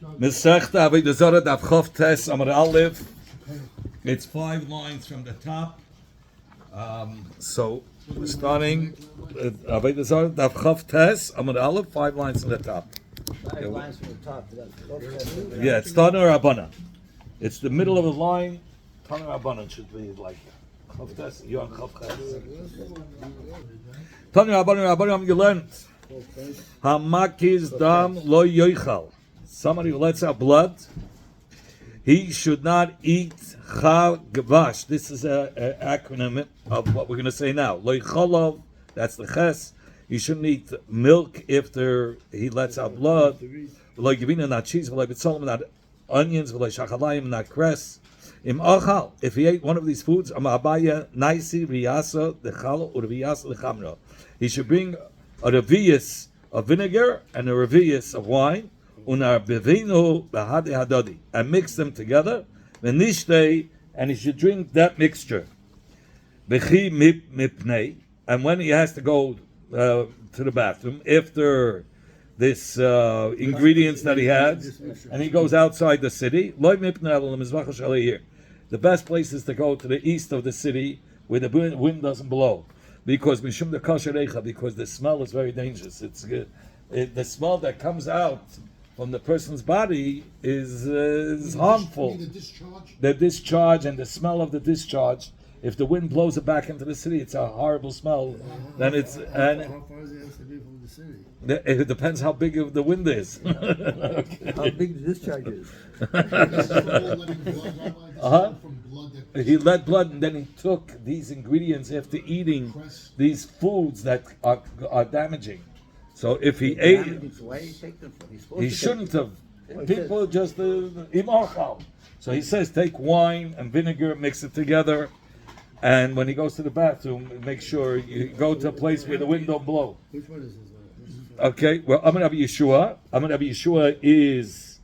Mesechta Avoda Zara Daf Chof Tes Amar Aleph. It's 5 lines from the top. So we're starting Avoda Zara Daf Chof Tes Amar Aleph. 5 lines from the top. 5 lines from the top. Yeah, it's Tanu Rabbana. It's the middle of the line. Tanu Rabbana should be like Chof Tes. You're on Chof Tes. Tanu Rabbana. You learned Hamakiz Dam Lo Yoichal. Somebody who lets out blood, he should not eat chagash. This is an acronym of what we're going to say now. Lo yicholov, that's the ches. He shouldn't eat milk after he lets out blood. Lo yivina, not cheese. Lo bitzolim, not onions. Lo shachalayim, not cress. Im achal, if he ate one of these foods, amabaya naisi riyasa dechalo or riyasa dechamra. He should bring a reviyas of vinegar and a reviyas of wine. Unar bevino bahade hadadi, and mix them together. Venishte, and he should drink that mixture. Bechi mipnei, and when he has to go to the bathroom after this ingredients that he has, and he goes outside the city. Loy mipnei here. The best place is to go to the east of the city where the wind doesn't blow, because mishum the kasherecha, because the smell is very dangerous. It's the smell that comes out from the person's body is harmful. The discharge and the smell of the discharge. If the wind blows it back into the city, it's a horrible smell. Then it's how far does it have to be from the city? It depends how big the wind is. Okay. How big the discharge is. He let blood, and then he took these ingredients after eating these foods that are damaging. So if he ate, why did he take them from? He shouldn't have. People just imachal. So he says, take wine and vinegar, mix it together, and when he goes to the bathroom, make sure you go to a place where the wind don't blow. Which one is this? Okay. Well, Amar Rabbi Yeshua. Amar Rabbi Yeshua is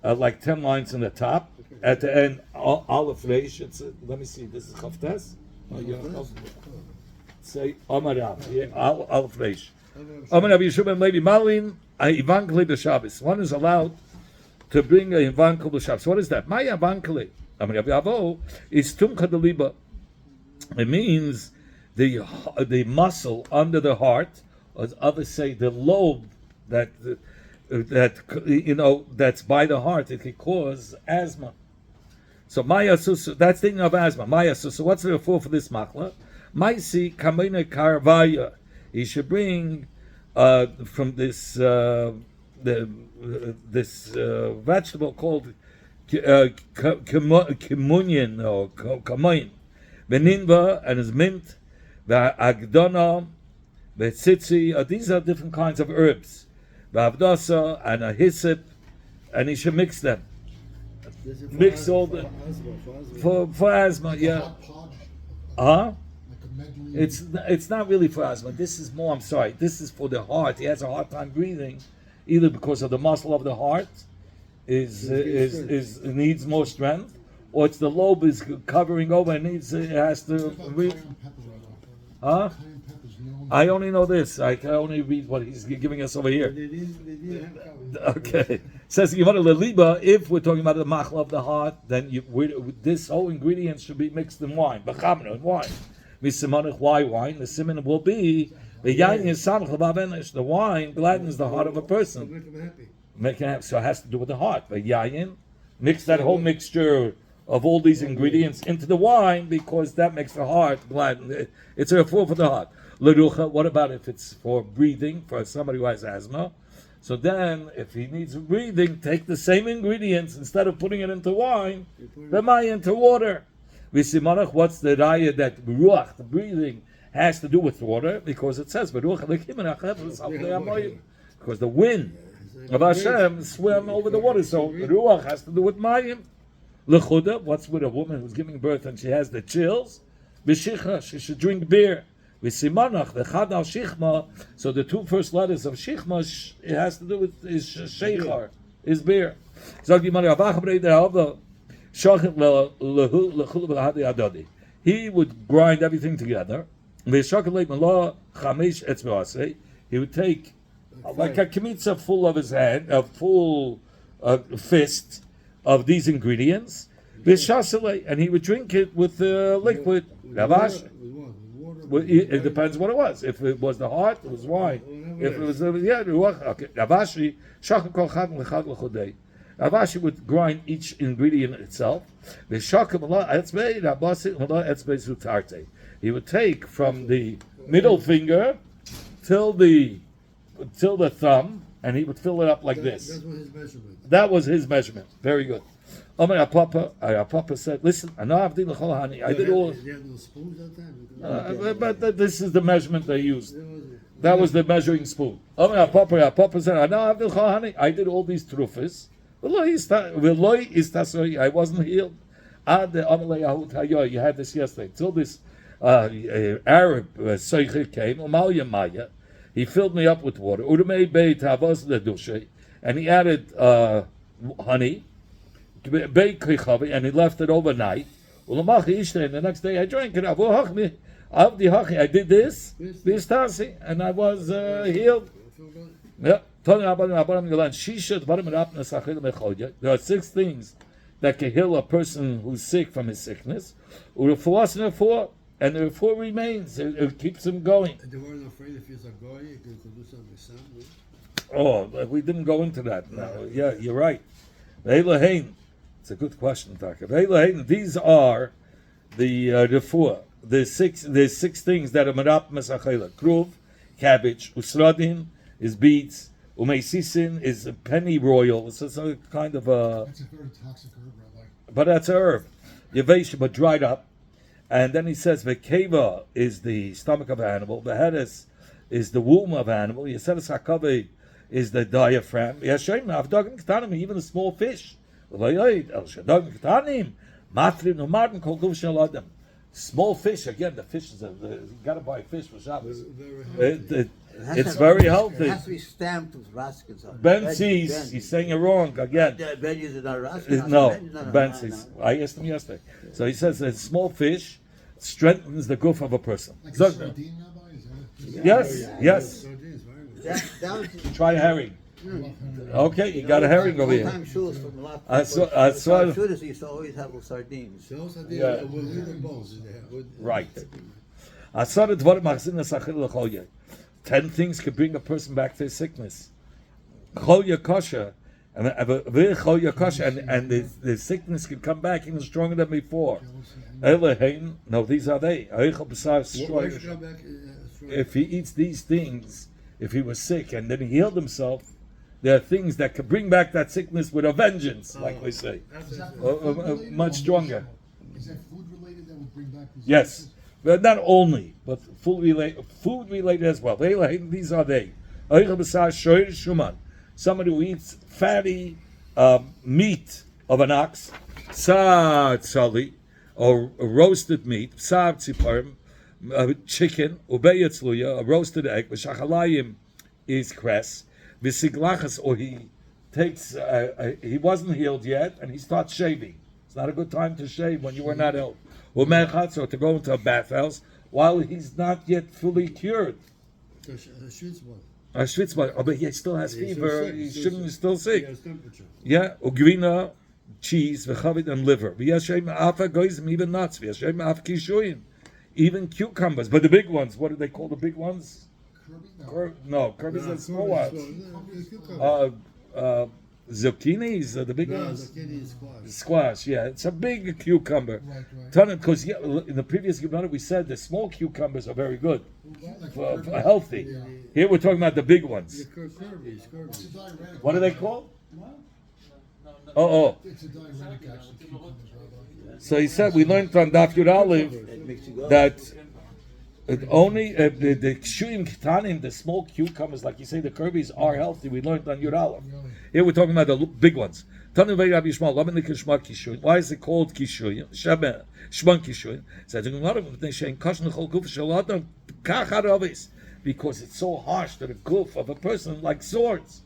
like 10 lines in the top. At the end, Aleph Reish. Let me see. This is Chavtes. Say Amar Rabbi. Aleph Reish. One is allowed to bring a Ivankal b'Shabbos. What is that? My Ivankal is Tumcha deliba. It means the muscle under the heart, or others say the lobe that that's by the heart. It can cause asthma. So Maya Susu, that's thinking of asthma. Maya Susu. What's the referral for this machla? Maisi kamina karavaya. He should bring from this vegetable called kimunyan or kamoin, beninva and his mint, the agdona, the tzitzi. These are different kinds of herbs. The avdasa and a hyssop, and he should mix them. Mix all the for asthma, yeah. It's not really for asthma. This is more. I'm sorry. This is for the heart. He has a hard time breathing, either because of the muscle of the heart is needs more strength, or it's the lobe is covering over and it has to. I only know this. I can only read what he's giving us over here. Okay. Says Yevana Leliba, if we're talking about the machla of the heart, then this whole ingredient should be mixed in wine. B'chamna, in wine. Why wine? The simon will be the yain is samach. The wine gladdens the heart of a person. Make him happy. So it has to do with the heart. The yain, mix that whole mixture of all these ingredients into the wine, because that makes the heart gladden. It's a refuah for the heart. Lerucha. What about if it's for breathing, for somebody who has asthma? So then, if he needs breathing, take the same ingredients instead of putting it into wine, put it into water. V'simanach, what's the raya that ruach, the breathing, has to do with water? Because it says, because the wind of Hashem swam over the water. So ruach has to do with mayim. Lechuda, what's with a woman who's giving birth and she has the chills? V'shicha, she should drink beer. V'simanach, the chad al shichma. So the two first letters of shichma, it has to do with is sheichar, is beer. He would grind everything together. He would take like a kemitza full of his hand, a full fist of these ingredients, and he would drink it with liquid. Ravash. It depends what it was. If it was the heart, it was wine. If it was okay. Ravashi would grind each ingredient itself. He would take from the middle finger till the thumb, and he would fill it up like this. That was his measurement. That was his measurement. Very good. Papa said, "Listen, I did all." They had no spoons that time. But this is the measurement they used. That was the measuring spoon. Papa said, I did all these trufas. I wasn't healed. You had this yesterday. Till this Arab Seicher came, he filled me up with water. And he added honey, and he left it overnight. And the next day I drank it. I did this tasi, and I was healed. Yeah. There are 6 things that can heal a person who's sick from his sickness. And the 4 remains. It keeps him going. They weren't afraid if he's a goy, he could do something with some. Oh, we didn't go into that. No. Yeah, you're right. It's a good question, Taka. These are the 4. There's 6 things that are merap mesachela. Kruv, cabbage, usradin is beets, umeisisin is a pennyroyal. So it's a kind of a. That's a very toxic herb, Rabbi. But that's an herb. Yavesh, but dried up. And then he says vekeva is the stomach of an animal. Behedes is the womb of an animal. Yesedes hakave is the diaphragm. Yashem avdagim ketanim, even a small fish. Small fish, again, the fish is you gotta buy fish for Shabbos. It's very healthy. It has to be stamped with Raskins on it. Ben sees, he's saying it wrong again. Ben is not Raskins. No, Ben sees. I asked him yesterday. So he says that small fish strengthens the goof of a person. Like a sardine, Rabbi? Is that it? Yes. That was Try herring. Okay, you got a herring over here. Time shoes from a lot I of saw- people. I saw- Shooters used to always have with sardines. Yeah. Right. 10 things can bring a person back to his sickness. Cholya kosher, and the sickness can come back even stronger than before. No, these are they. If he eats these things, if he was sick and then he healed himself, there are things that can bring back that sickness with a vengeance, like we say. Is that Much stronger. Is that food related that would bring back these Yes, illnesses? but not only, but food related as well. These are they. Somebody who eats fatty meat of an ox, or roasted meat, chicken, a roasted egg, is cress, or he takes, he wasn't healed yet, and he starts shaving. It's not a good time to shave when you were not ill. Or to go into a bathhouse while he's not yet fully cured. A schwitzbad, but he still has fever. He shouldn't be still sick. Yeah, ugrina, cheese, v'chavit and liver. Even nuts. Even cucumbers, but the big ones. What do they call the big ones? Kirby's are small ones. Zucchinis are the big ones. Squash, yeah, it's a big cucumber. Right. Because in the previous Gemara we said the small cucumbers are very good, for healthy. Yeah. Here we're talking about the big ones. It's a diuretic. What are they called? Oh. It's a diuretic, actually, cucumbers, Rabbi. So he said we learned from Daf Yud Aleph It makes you go. that it only the kshuim ketanim, the small cucumbers, like you say, the Kirby's are healthy. We learned on Yud Aleph. Here we're talking about the big ones. Why is it called kishuim? Shman kishuim. Because it's so harsh to the goof of a person, like swords.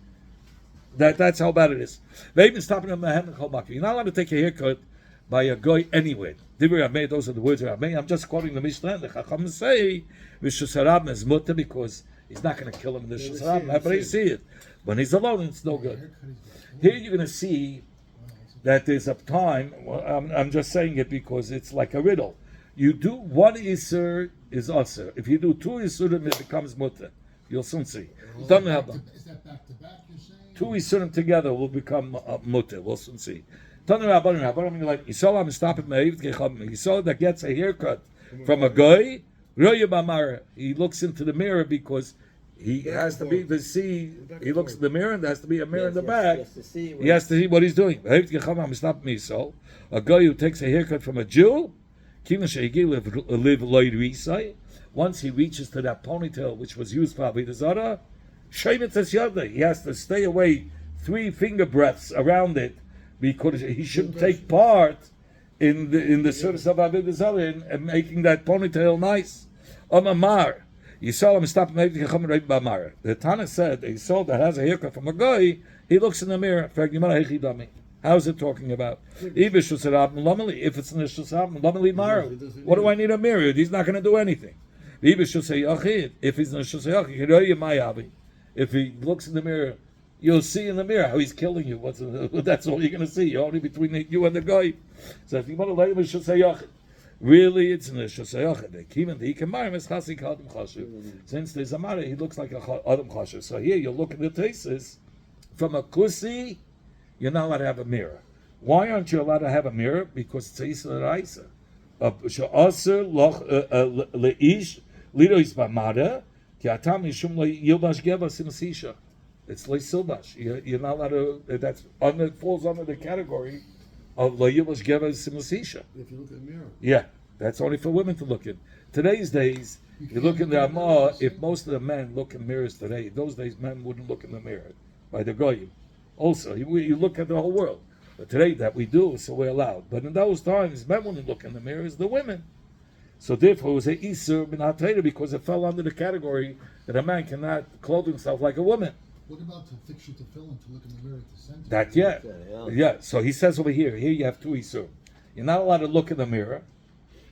That's how bad it is. You're not allowed to take a haircut by a guy anywhere. Those are the words of Rabbi. I'm just quoting the Mishnah. The Chacham say because He's not going to kill him in the Yeah, Shus they Harabim. see it, Everybody they see it. When he's alone, it's no good. Here you're going to see that there's a time. Well, I'm just saying it because it's like a riddle. You do one Isser is Asr. If you do two Isurim, it becomes Mutter. You'll soon see. Don't have them. Is that back to back, you're saying? Two Isurim together will become Mutter. We'll soon see. You saw that gets a haircut from a guy. He looks into the mirror because he has to be to see. He looks in the mirror, and there has to be a mirror in the back. He has to see what he's doing. A guy who takes a haircut from a Jew, once he reaches to that ponytail which was used for Avoda zara, he has to stay away 3 finger breadths around it because he shouldn't take part in the service of Avoda zara and making that ponytail nice. The Tana said a soul that has a haircut from a guy, he looks in the mirror. How's it talking about? If it's in the Shus Harabim, what do I need a mirror? He's not going to do anything. If he's in the Shus Harabim, if he looks in the mirror, you'll see in the mirror how he's killing you. That's all you're going to see. You're only between you and the guy. So if you want to let him in Shus Harabim, really, it's in the Shus Harabim. Since there's a Mara, he looks like a Adam Chashiv. So here you look at the thesis from a Kusi. You're not allowed to have a mirror. Why aren't you allowed to have a mirror? Because it's a Yisra Raisa. She'aser le'ish lidois b'mada ki atam yishum le'yilbash geva simsisha. It's le'silbash. You're not allowed to. Falls under the category of le'yilbash geva simsisha. If you look at the mirror. Yeah, that's only for women to look in. Today's days, you look in the Amah. If most of the men look in mirrors today, those days men wouldn't look in the mirror by the goyim. Also, you look at the whole world. But today that we do, so we're allowed. But in those times, men wouldn't look in the mirrors, the women. So therefore, it was a Isur bin HaTorah because it fell under the category that a man cannot clothe himself like a woman. What about to fix you to film to look in the mirror at the center? That, yeah. So he says over here you have 2 Isur. You're not allowed to look in the mirror,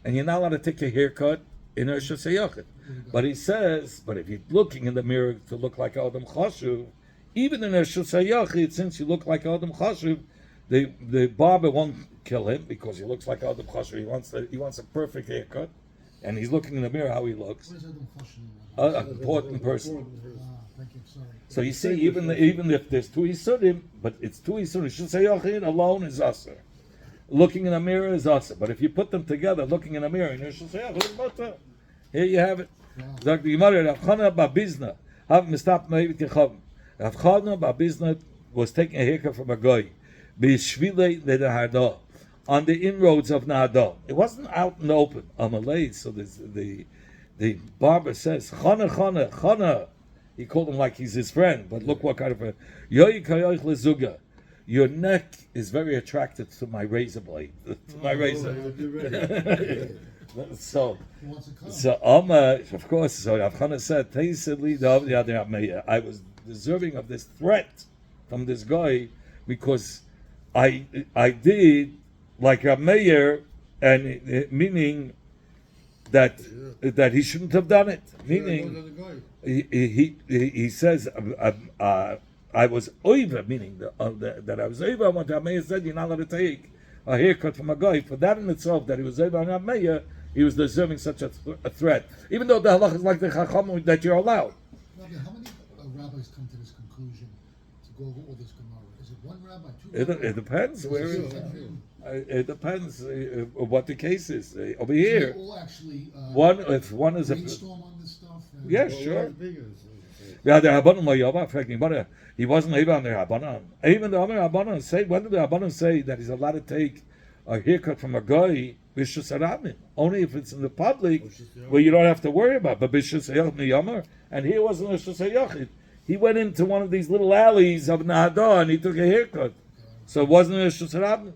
and you're not allowed to take your haircut in a Shus Hayachid. But he says, but if you're looking in the mirror to look like Adam Chashuv, even in a Shus Hayachid, since you look like Adam Chashuv, the barber won't kill him because he looks like Adam Chashuv. He wants a perfect haircut, and he's looking in the mirror how he looks. What is Adam Chashuv? An important person. Thank you, sorry. So you see, even if there's 2 Isurim, but it's 2 Isurim, Shus Hayachid alone is Asr. Looking in a mirror is Asr. But if you put them together, looking in a mirror, in Shus Hayachid is Mutter. Here you have it. Zak the Gemara, Rav Chana Babizna, have mistap meivit yechavim. Rav Chana Babizna was taking a haircut from a guy, b'shvilei le'nahada, on the inroads of Nahada. It wasn't out in the open. Amalei. So the barber says, Chana. He called him like he's his friend, but look what kind of a Yoy kayoich lezuga. Your neck is very attractive to my razor blade. To my razor. So of course, so Rav Chana said, I was deserving of this threat from this guy because I did like Rav Meir, and meaning that he shouldn't have done it. Meaning he says I was over, meaning that I was over. What Rav Meir said, you're not allowed to take a haircut from a guy. For that in itself, that he was over on Rav Meir, he was deserving such a threat. Even though the halach is like the chacham that you're allowed. Rabbi, how many rabbis come to this conclusion to go over all this Gemara? Is it one rabbi, 2 rabbis? It depends where. It depends what the case is. Over here, They all actually if one is a brainstorm on this stuff. yeah, sure. Yeah, the Rabbanon lo yava. But he wasn't even on the Rabbanon. Even the other Rabbanon say, when did the Rabbanon say that he's allowed to take a haircut from a guy? B'shus Harabim. Only if it's in the public where you don't have to worry about. But b'shus Hayachid, and he wasn't a Shus Hayachid. He went into one of these little alleys of Nahada and he took a haircut. So it wasn't a Shus Harabim.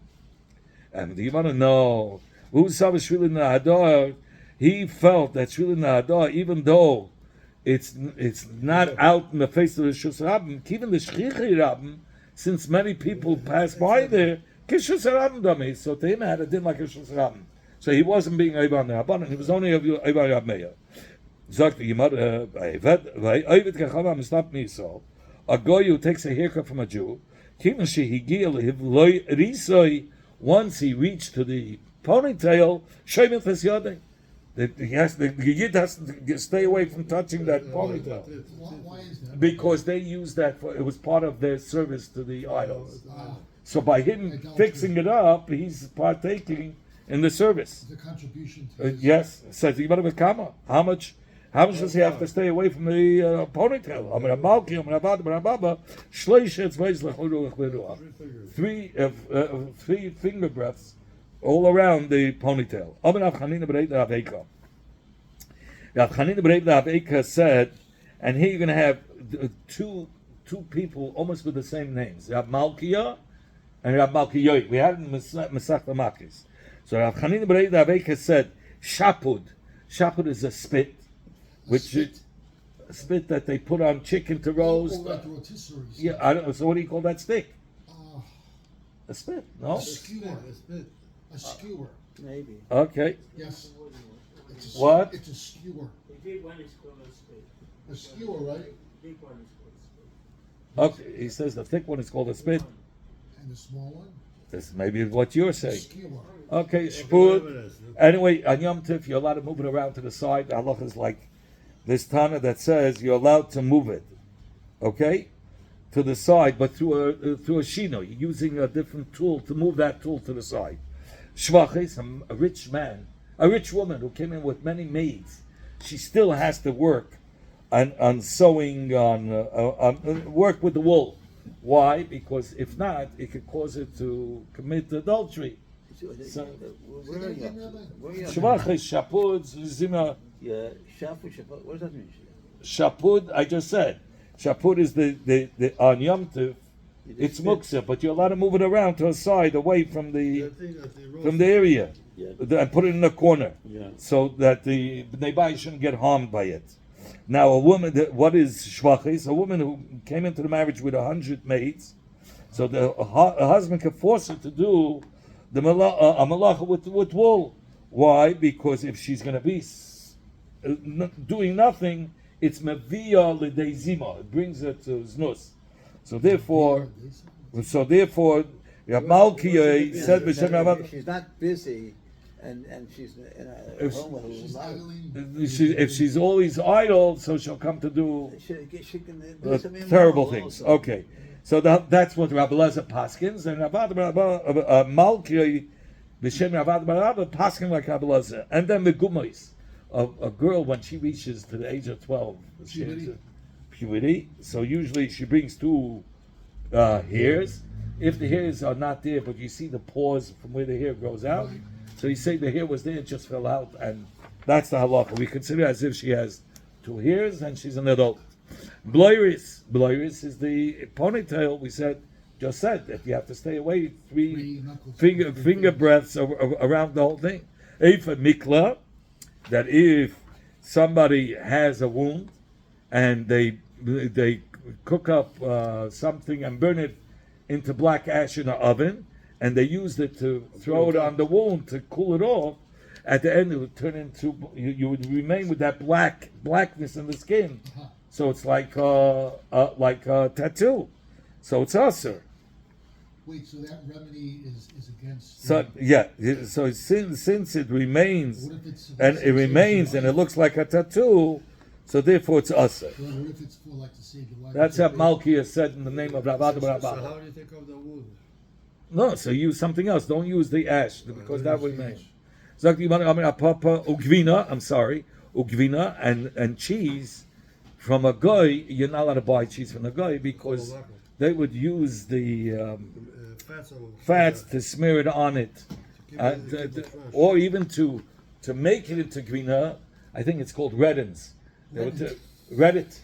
And you want to know who saw Shvili Nahada? He felt that Shvili Nahada, even though it's not out in the face of the Shus Harabim, even the Shchichi Rabim, since many people pass by there, Kishus Harabim dummy. So to him, it had a din like a Shus Harabim. So he wasn't being Eivan Rabbanan. He was only Eivan Rav Meir. Sagt die Gemara, Ovid Kachama Mistap Miso, a goy who takes a haircut from a Jew, once he reached to the ponytail, the Yid has to stay away from touching that ponytail. Why is that? Because they used that for, it was part of their service to the idols. Ah, So by him Idolatry. fixing it up, he's partaking in the service. the contribution to his. Yes, says you better kama. How much does he have to stay away from the ponytail? I'm gonna malki, I'm gonna baba, three finger breaths all around the ponytail. Rav Chanina Bar said, and here you're gonna have two people almost with the same names, Rav Malkiah and Rav Malkiyoy. We had it in Masach Makis. So Rav Chanina Bar said, Shapud. Shapud is a spit, which is a spit that they put on chicken to roast. Like the rotisserie. Yeah, I don't know. So what do you call that stick? Uh, A spit? No. a skewer. A skewer. Maybe. Okay. Yes. It's a, What? It's a skewer. The big one is called a spade. A skewer, right? The big one is called a spade. Okay. He says the thick one is called a spit. And the small one? This may be what you're A saying. skewer. Okay, shpud. Anyway, on Yom Tif, you're allowed to move it around to the side. Allah is like this Tana that says you're allowed to move it, okay, to the side, but through a shino. You're using a different tool to move that tool to the side. Shvachis, a rich man, a rich woman who came in with many maids, she still has to work on sewing, on work with the wool. Why? Because if not, it could cause it to commit adultery. Where are you? Where are you? Shvachis, shapud, zima. Yeah, shafu, shafu. What does that mean? Shapud, I just said. Shapud is the on Yom Tov, it's muksa, but you're allowed to move it around to a side, away from the area, Yeah. and put it in a corner, Yeah. so that the Bnei shouldn't get harmed by it. Now, a woman, what is shvachis? A woman who came into the marriage with 100 maids, so a husband can force her to do a malacha with wool. Why? Because if she's going to be doing nothing, it's mevia l'dei zima. It brings her to znus. So therefore, Malkiah said, She's not busy, and she's in a home with a She's lot of- idling. if she's always idle, so she'll come to do She can do something terrible immoral things. also. Okay, so that's what Rabbi Lezer paskins, and Malkiah b'shem Rabbi Lezer paskin like Rabbi Lezer, and then the gumois. A girl, when she reaches to the age of 12, she has puberty. So usually she brings two hairs. If the hairs are not there, but you see the pores from where the hair grows out, so you say the hair was there, it just fell out, and that's the halacha. We consider it as if she has two hairs and she's an adult. Bloiris is the ponytail. We just said that you have to stay away three finger breaths around the whole thing. Eifa mikla, that if somebody has a wound and they cook up something and burn it into black ash in an oven, and they used it to throw it on the wound to cool it off, at the end it would turn into, you would remain with that blackness in the skin. So it's like a tattoo. So it's usher. Wait, so that remedy is against. So yeah, so since it remains, What if it's and it remains and it looks like a tattoo, so therefore it's usher. What if it's for like to save your life? That's what Malkiah said in the name of Rav Avoda Bar So Abba. how do you take off the wood? No, so use something else. Don't use the ash because that will remain. Ugvina, I'm sorry, ugvina and cheese from a guy. You're not allowed to buy cheese from a guy because they would use the fats to smear it on it, or even to make it into gvina. I think it's called reddens. Reddit.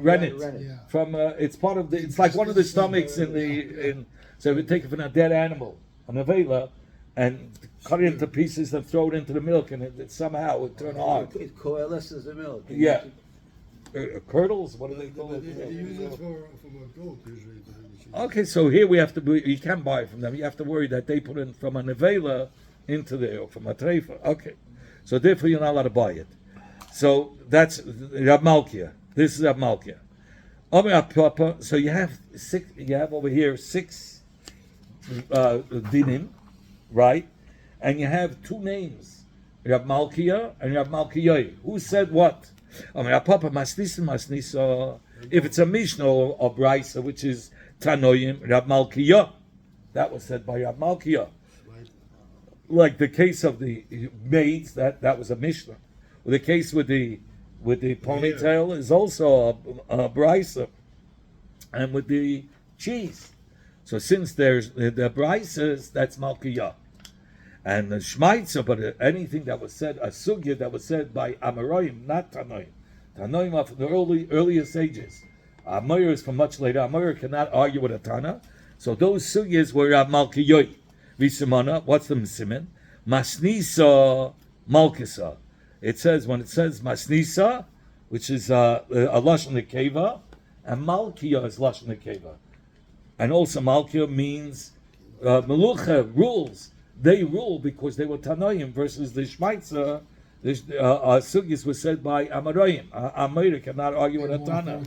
Rennet. Yeah. From it's part of the. It's like one of the stomachs in. So we take it from a dead animal, an avela, and cut it into pieces and throw it into the milk, and it somehow would turn hard. It coalesces the milk. Yeah. Curdles. What do they call They it? use it from a goat usually. Okay, so here we have to. You can buy it from them. You have to worry that they put in from a nevela into there or from a treifa. Okay. So therefore you're not allowed to buy it. So that's Rab Malkia. This is Rab Malkia. So you have six. You have over here six dinim, right? And you have two names, Rab Malkia and Rab Malkiyoi. Who said what? If it's a Mishnah or Brisa, which is Tanoim, Rab Malkiya, that was said by Rab Malkiya. Like the case of the maids, that was a Mishnah. The case with the ponytail is also a Brisa, and with the cheese. So since there's the Brisas, that's Malkiya. And the Shmaitza, but anything that was said, a sugya that was said by Amoraim, not Tanoim. Tanoim are from the earliest ages. Amoyer is from much later. Amoyer cannot argue with a Tana. So those sugyas were Malkiyoy. Visimana, what's the Misimin? Masnisa Malkisa. It says, when it says Masnisa, which is a Lashon Nekeva, and Malkiya is Lashon Nekeva. And also Malkiya means Melucha, rules. They rule because they were Tanoim versus the Shmaitza. The Sugis was said by Amoraim. Amoraim cannot argue with a Tana.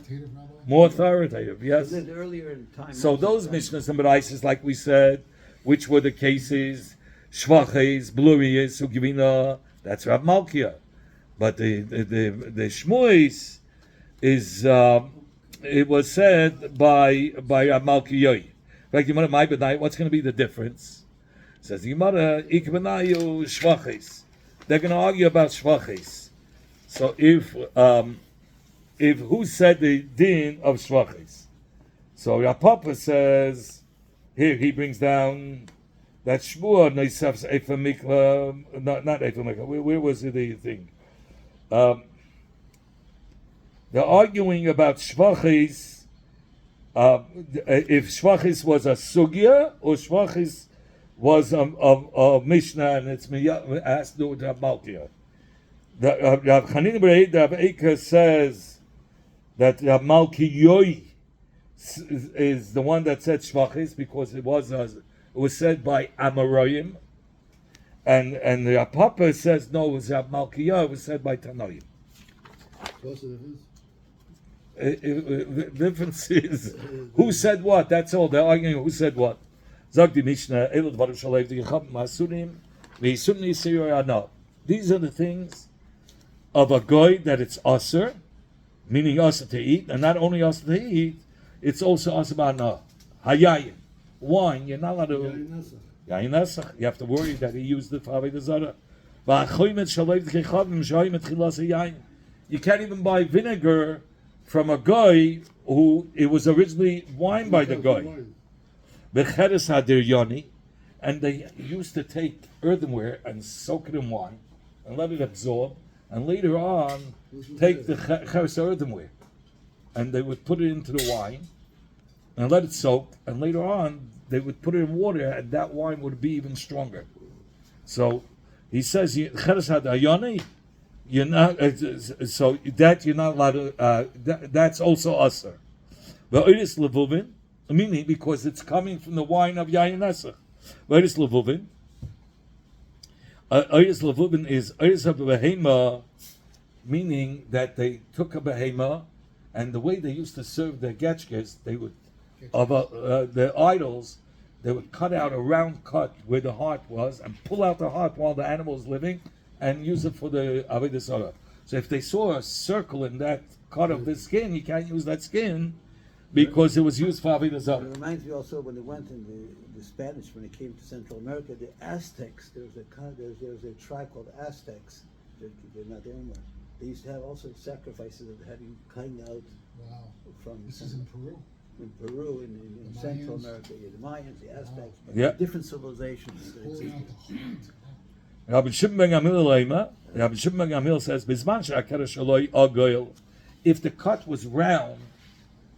More authoritative, yes. They lived earlier in time. So those Mishnahs and Baraisas, like we said, which were the cases, Shvaches, Bluriyas, Sugivina, that's Rab Malkia. But the Shmuis is, it was said by Rab Malkiyoi. Like Yimara Mai B'nai, what's going to be the difference? It says Yimara Ikbenayu Shvaches. They're going to argue about Shvaches. So if who said the din of Shvaches? So Rapapa says, here he brings down that Shmua Neisaf's Efa Mikla, not Efa Mikla, where was the thing? They're arguing about Shvaches, if Shvaches was a Sugya, or Shvaches was a Mishnah, and it's has to do with Rab Malkia. Rav Chanin Bereid, Rav Eika says that Rab Malkiyoi is the one that said Shvachis because it was said by Amoraim, and the Papa says no, it was Rab Malkiyah, it was said by Tanoim. What's the difference? The difference is who said what. That's all. They're arguing who said what. Zag di Mishnah, Elul Dvarim Shalev Dicham Masurim Ve'Sunni Siyur Ana. These are the things of a goy that it's aser, meaning aser to eat, and not only aser to eat, it's also aser ba'ana. Hayayin, wine. You're not allowed to. Yayin Nesach. You have to worry that he used it for Avoda zara. You can't even buy vinegar from a guy who it was originally wine by the guy. And they used to take earthenware and soak it in wine and let it absorb, and later on take the cheres earthenware and they would put it into the wine and let it soak, and later on they would put it in water and that wine would be even stronger. So he says, cheres hadayoni, you're not, so that you're not allowed to, that's also aser. But it is levuvin, meaning because it's coming from the wine of Yayin Nesach. Oiris Levuvin. Oiris Levuvin is Oiris of a behema, meaning that they took a behema, and the way they used to serve their getchkes, they would, the idols, they would cut out a round cut where the heart was, and pull out the heart while the animal is living, and use it for the Avoda zara. So if they saw a circle in that cut of the skin, you can't use that skin, because it was used for Avoda zara. It reminds me also when they went in the Spanish, when they came to Central America, the Aztecs, there was a tribe called Aztecs. They're not there anymore. They used to have also sacrifices of having cutting out from. This is in Peru. In Peru, in Central America, the Mayans, the Aztecs, different civilizations. Rabbi Shimon ben Gamil says, if the cut was round,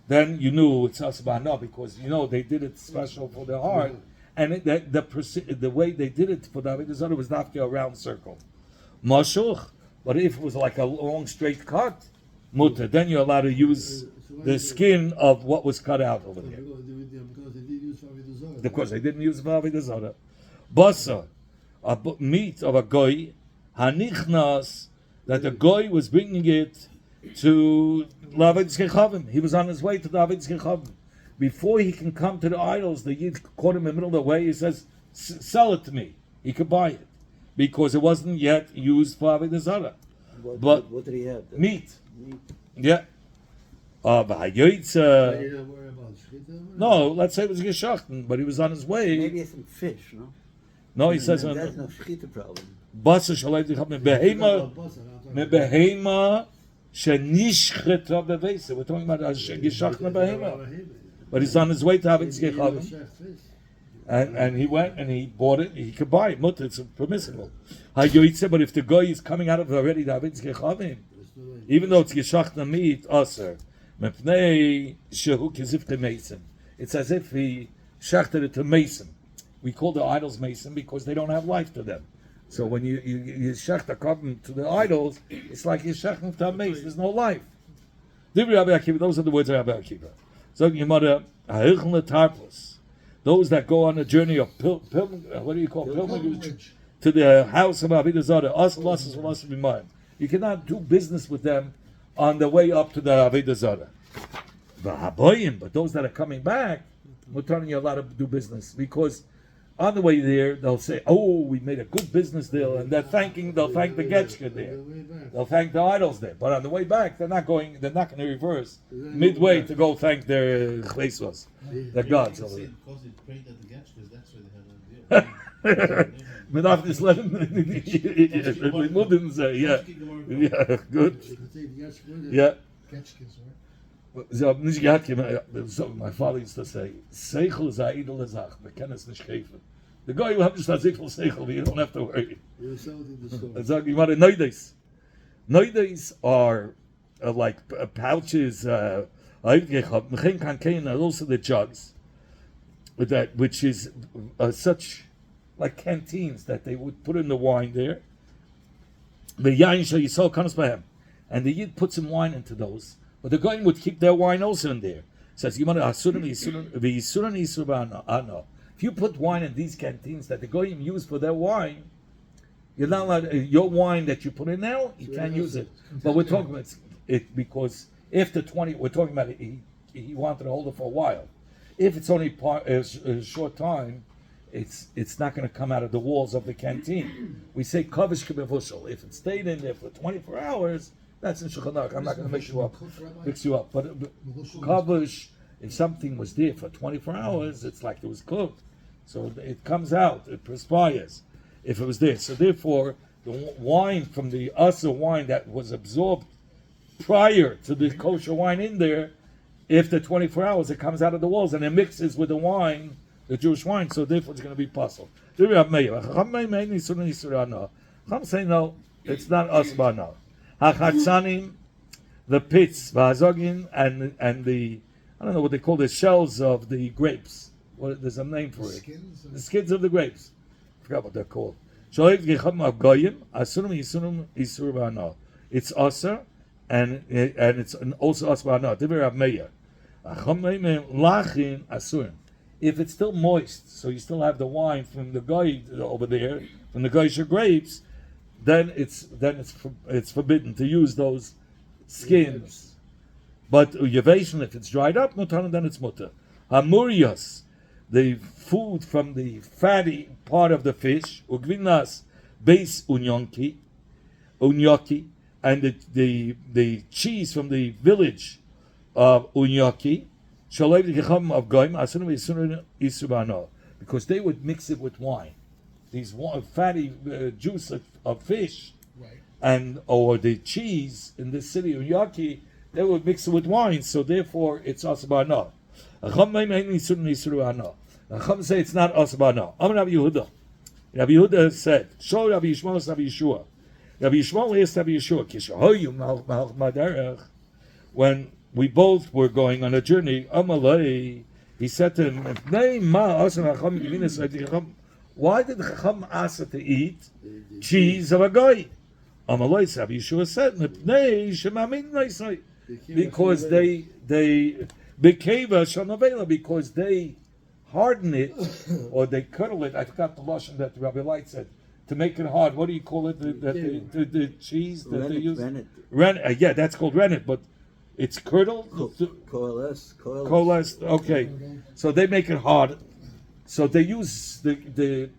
then you knew it's asbana, because they did it special for the heart, and the way they did it for the Avoda zara was not a round circle. Mashuch, but if it was like a long straight cut, mutter, then you're allowed to use the skin of what was cut out over there. Because they did use Avoda zara. Of course, they didn't use it for Avoda zara. Basa, a meat of a goy, Hanichnas, that the goy was bringing it to Laved's Kechavim. He was on his way to Laved's Kechavim. Before he can come to the idols, the Yid caught him in the middle of the way. He says, sell it to me. He could buy it. Because it wasn't yet used for Avodah Zara. What did he have? Meat. Meat. Yeah. You don't worry about shchita? No, let's say it was Geshachten, but he was on his way. Maybe some fish, no? No, he says, That's no shchita problem. Basa shalai dicham behema behema shenishcheta bevesa. We're talking about Geshachten behema. But he's on his way to Avodah Kechavim. And he went and he bought it. He could buy it. Mutter, it's permissible. But if the guy is coming out of already the Avodah Kechavim, even though it's Geshachna meat, aser, mepnei shehu kizif the mason. It's as if he shachted it to mason. We call the idols mason because they don't have life to them. So when you shach a carbon to the idols, it's like you're shachting to a mace. There's no life. Those are the words of Rabbi Akiva. So your mother, those that go on a journey of pilgrimage to the house of Avodah Zara, us must be mine. You cannot do business with them on the way up to the Avodah Zara. But those that are coming back, we're telling you allowed to do business because on the way there they'll say, "Oh, we made a good business deal," and they'll thank the Getchka there, they'll thank the idols there. But on the way back, they're not going to reverse midway to go thank their chlesos, their gods. Because they prayed at the Getchkas, that's where they had an idea. Without this letter, we wouldn't say, yeah, good, yeah. So, my father used to say, "Seichel is a idol azach, bekennes nicht geven." The guy who has just a seichel, you don't have to worry. So, you want to noides. Noides are like pouches. Also the jugs, with that, which is such like canteens that they would put in the wine there. The yain shel yisrael comes by him, and the Yid puts some wine into those. But the Goyim would keep their wine also in there. Says, if you put wine in these canteens that the Goyim use for their wine, you're not allowed, your wine that you put in now, you can't use it. But we're talking about it because after 20, we're talking about it, he wanted to hold it for a while. If it's only a short time, it's not going to come out of the walls of the canteen. We say kavish kebevushal. If it stayed in there for 24 hours, that's in Shulchan Aruch. I'm not going to mix you up. But kavish, if something was there for 24 hours, it's like it was cooked. So it comes out, it perspires if it was there. So therefore, the wine from the asa wine that was absorbed prior to the kosher wine in there, after 24 hours, it comes out of the walls and it mixes with the wine, the Jewish wine, so therefore it's going to be possible. Chacham say no, it's not asbana. Hachatzanim, the pits, v'hazogin, and the, I don't know what they call the shells of the grapes. There's a name for it. The skins of the grapes. I forgot what they're called. It's asa, and it's also asbana. Divir Meir. Lachin asurim. If it's still moist, so you still have the wine from the guy over there, from the Geisha grapes, then it's forbidden to use those skins. But Yavation, if it's dried up, mutar, then it's mutar. Hamurias, the food from the fatty part of the fish, ugvinas base unyoki, and the cheese from the village of unyoki, because they would mix it with wine. These fatty juice of fish, right, or the cheese in the city of Yaki, they would mix it with wine. So therefore, it's asabana. Chacham say it's not asabana. Rabbi Yehuda. Rabbi Yehuda said, "Show Rabbi Yishmael Rabbi Yeshua." Rabbi Yishmael asked Rabbi Yeshua, when we both were going on a journey, Amalei, he said to him, why did Chacham ask to eat cheese of a guy? Amalei, Rabbi Yeshua said, because they because they harden it, or they curdle it. I forgot the lashon that Rabbi Light said. to make it hard. What do you call it? The cheese that they use? Rennet. Yeah, that's called rennet, but it's curdled? Coalesced. Okay. So they make it hard. So they use the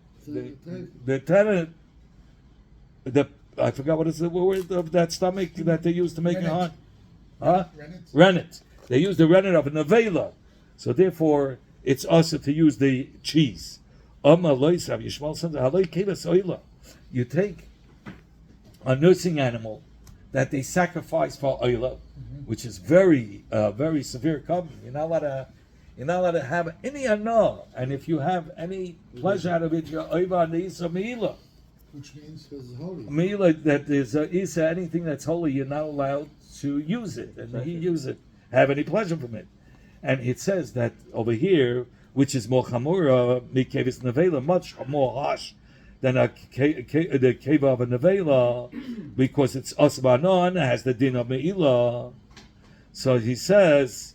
tenant, I forgot what is the word of that stomach that they use to make it hard. Huh? Rennet. They use the rennet of a nevela. So therefore, it's also to use the cheese. You take a nursing animal that they sacrifice for oila, which is very, very severe covenant. You're not allowed to have any anah, and if you have any pleasure out of it, you're oiva on the isa meila. Which means Because it's holy. Meila, that is isa, anything that's holy, you're not allowed to use it, and he use it, have any pleasure from it. And it says that over here, which is more chamura, mikevis nevela, much more harsh than the keva of a nevela, because it's osbanon, has the din of meila. So he says,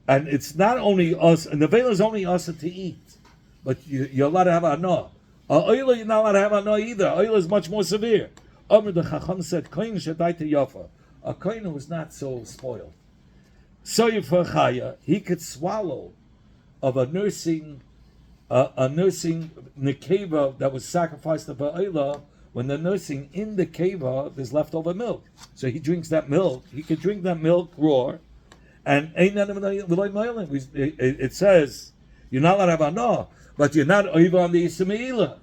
and it's not only us, and nevela is only us to eat, but you're allowed to have anah. Oila, you're not allowed to have anah either. Oila is much more severe. Amr the Chacham said, kohen shadaita yafa, a kohen who is not so spoiled. So for chaya, he could swallow of a nursing nekeva that was sacrificed to Ba'ila. When they're nursing in the keva, there's leftover milk. So he drinks that milk. He could drink that milk raw, and it says you're not allowed to have anah, but you're not over on the Ismaila.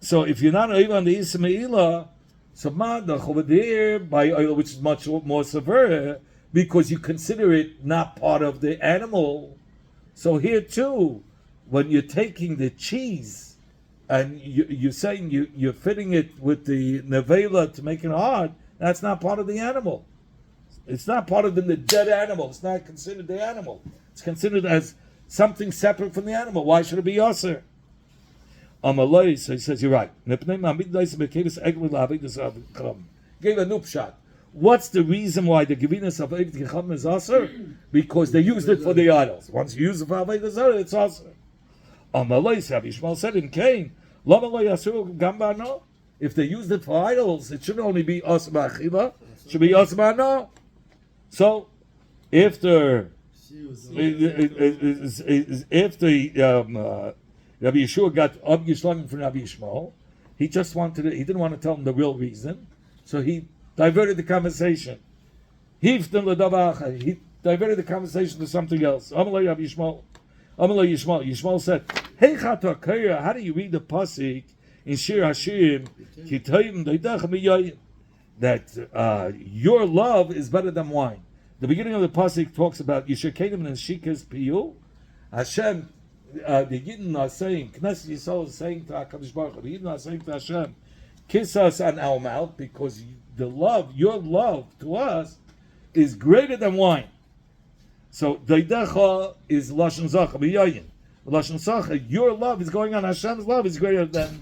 So if you're not over on the Ismaila, so madach over there by oil, which is much more severe, because you consider it not part of the animal. So here too, when you're taking the cheese and you're saying you're fitting it with the nevela to make it hard, that's not part of the animal. It's not part of the dead animal. It's not considered the animal. It's considered as something separate from the animal. Why should it be yasser? So he says, you're right. Gave a nupshat. What's the reason why the Gevinas of Eivet Gecham is aser? Because they used it for the idols. Once you use it for Avoda zara, it's aser. Amalei, Rabbi Yishmael said in Cain, Lama lo yasuru gam ba'ano. If they used it for idols, it shouldn't only be aser ba'achila, it should be aser ba'ano. So, if the Rabbi Yeshua got up Yishlomim from Rabbi Yishmael, he didn't want to tell him the real reason, so he diverted the conversation. He diverted the conversation to something else. Amalei Rabbi Yishmael. Yishmael said, "Hey Chatakaya, how do you read the pasuk in Shir Hashirim? That your love is better than wine." The beginning of the pasuk talks about Yishakedim and Shikas Piyu. Hashem, the Yidden are saying, Knesset Yisrael is saying to HaKadosh Baruch Hu, the Yidden are saying to Hashem, kiss us on our mouth because your love to us is greater than wine. So Daidecha is Lashon Zacha, B'yayin. Lashon Zacha, your love is going on, Hashem's love is greater than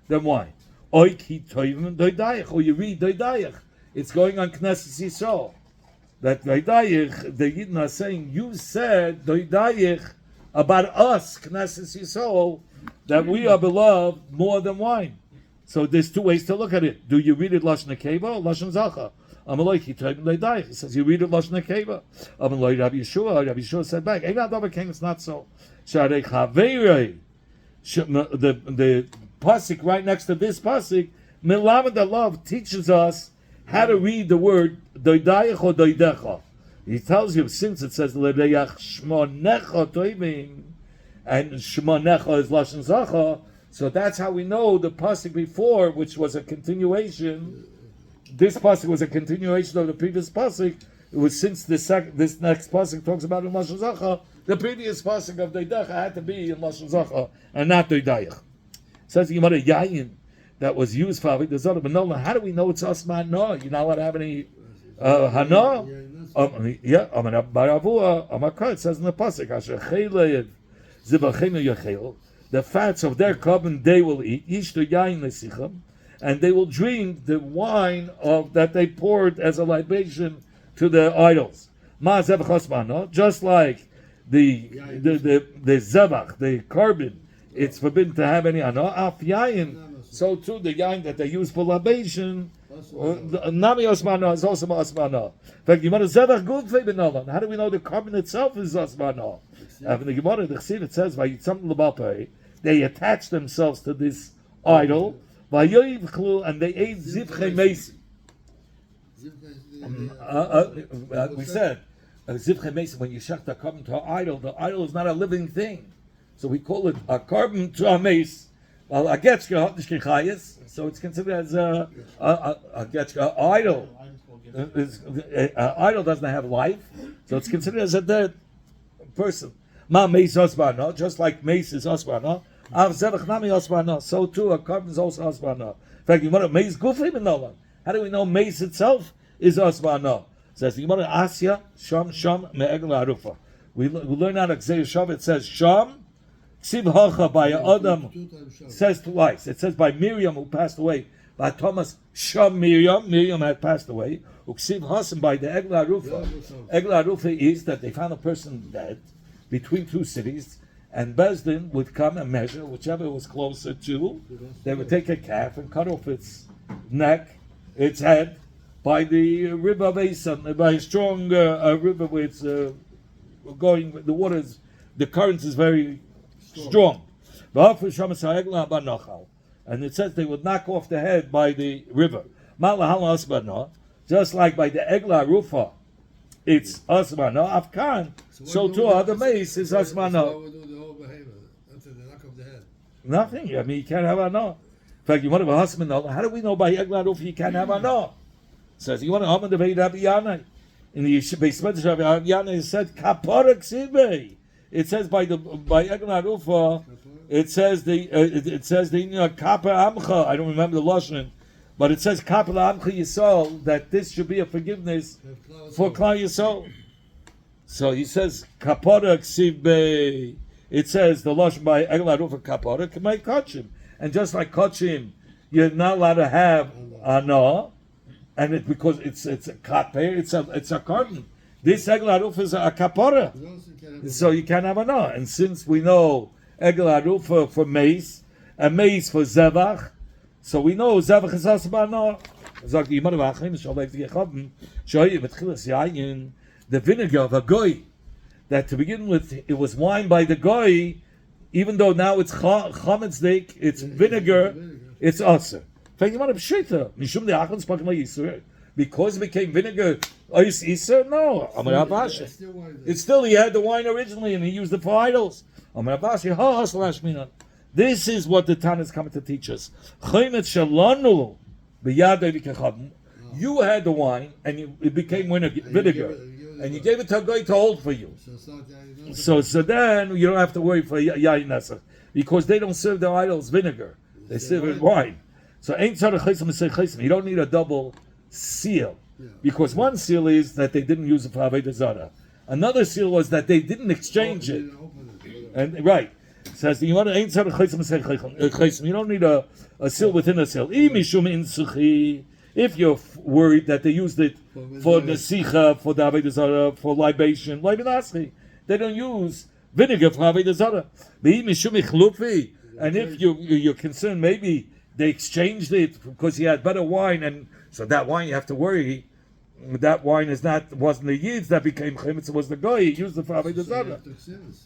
wine. Oik hi toivim doidayich, or you read doidayich. It's going on Knesset Yisrael. That doidayich, the Yidden are saying, you said doidayich about us, Knesset Yisrael, that we are beloved more than wine. So there's two ways to look at it. Do you read it Lashon Nekeva or Lashon Zacha? He says you read it Lashon Nekeva. Rabbi Yeshua said back, it's not so. The pasuk right next to this pasuk, Milamed Alav teaches us how to read the word doidayich or doidecha. He tells you, since it says L'Reyach Shmonecha Toivim, and Shmonecha is Lashon Zacha, so that's how we know the pasuk before, which was a continuation. This pasuk was a continuation of the previous pasuk. It was since this next pasuk talks about in Lashon Zacha, the previous pasuk of Doidecha had to be in Lashon Zacha and not Doidayich. Says the Gemara Yayin that was used for Avoda zara, but no, how do we know it's asma? No, you're not allowed to have any hana. Yeah, it says in the pasuk, the fats of their carbon they will eat, and they will drink the wine that they poured as a libation to the idols. Just like the zevach, the carbon, it's forbidden to have any hana. So too, the yain that they use for libation, nami osmana is also osmana. In fact, Gemara zevach gufei benolan. How do we know the carbon itself is osmana? In the Gemara, the Chsiv, it says, "Vayitzam l'bapei," they attach themselves to this idol, vayoyivchlu, and they ate zivchei meisi. We said zivchei meisi, when you shech the carbon to an idol, the idol is not a living thing, so we call it a carbon to a mace. Well, a getchka nishkin chayis, so it's considered as a getchka idol. An idol doesn't have life, so it's considered as a dead person. Ma mace osbana, just like mace is osbana. Av zevach nami osbana, so too a carbon is also osbana. In fact, you want to mace gufli benolan. How do we know mace itself is osbana? Says the Gemara Asya Sham me'egel harufa. We learn out of Gzeir Shav. It says Sham. Ksiv hacha by Adam says twice. It says by Miriam who passed away. By Thomas Sham Miriam had passed away. Uksiv hasim by the Egel Harufa. Egel Harufa is that they found a person dead between two cities, and Bezdin would come and measure whichever was closer to. They would take a calf and cut off its neck, its head, by the river of Asan, by a strong river where it's going. The waters, the currents is very strong. And it says they would knock off the head by the river. Just like by the Egla Rufa, it's Asmana, Afkan. So too other mace is Asmana. Nothing. I mean, you can't have Ana. In fact, you want to have a husband. How do we know by Egla Rufa you can't have Ana? Says you want to have the Veid Rabbi Yanai. In the basement of Rabbi Yanai, it said Kapara Ksibei. It says by Egla Rufa, it says the Kappa Amcha. I don't remember the lashon, but it says Kappa Amcha Yisrael, that this should be a forgiveness for Klal Yisrael. So he says Kapara Ksibei. It says the lashon by Egla Rufa Kapara K'may Kachim, and just like Kachim, you're not allowed to have Ana. And it because it's a kaper, it's a carbon. This egel haruf is a kapora, so you can't have ana. And since we know egel haruf for mace and mace for zevach, so we know zevach is also ana. The vinegar of a goy, that to begin with it was wine by the goy, even though now it's chametzdek, it's vinegar, it's aser. Because it became vinegar, no. It's still, he had the wine originally and he used it for idols. This is what the Tana is coming to teach us. You had the wine and it became vinegar. And you gave it to a guy to hold for you. So then you don't have to worry for yayin nasa, because they don't serve their idols vinegar. They serve it wine. So you don't need a double seal, because one seal is that they didn't use it for Avoda zara. Another seal was that they didn't exchange it. And right, it says you don't need a seal within a seal. If you're worried that they used it for the sicha, for the Avoda zara, for libation, they don't use vinegar for Avoda zara. And if you're concerned, maybe they exchanged it because he had better wine, and so that wine you have to worry. That wine wasn't the Yids that became Chametz, it was the guy. He used it for Avoda zara.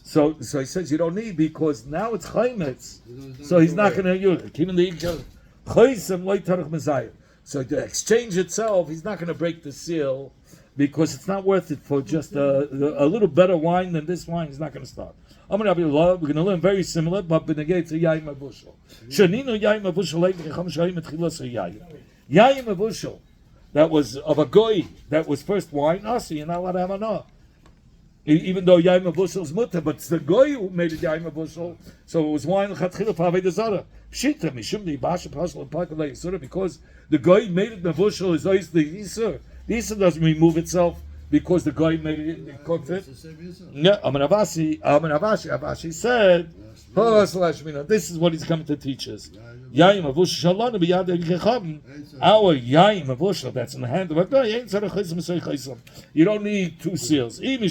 So he says you don't need, because now it's Chametz, so he's not going to use it. So the exchange itself, he's not going to break the seal, because it's not worth it for just a little better wine than this wine. He's not going to start. We're going to learn very similar, but benegay to yayin mavushal. Shaninu yayin mavushal leicham shayim etchilas yayin. Yayin mavushal, that was of a goy, that was first wine. Also, you're not allowed to have anah. Even though yayin mavushal is mutter, but it's the goy who made it yayin mavushal, so it was wine l'chatchila for Avoda zara. Shita mishum the basha pasal pakal yisura, because the goy made it mavushal is always the yisur. The yisur doesn't remove itself, because the guy made it, cooked it. Yeah, Avashi said, this is what he's coming to teach us. Our yaim avusha, that's in the hand of a guy. You don't need two seals. They don't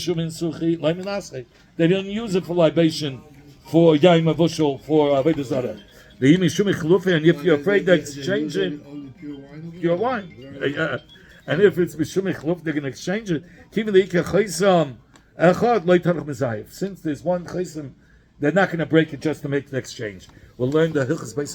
use it for libation, for yaim avusha, for Avoda zara. The mishum chlufi, and if you're afraid They're they're exchanging only pure wine over pure there? wine, Very yeah. And if it's mishum chluf, they're going to exchange it. Since there's one chesam, they're not going to break it just to make the exchange. We'll learn the hilchos beis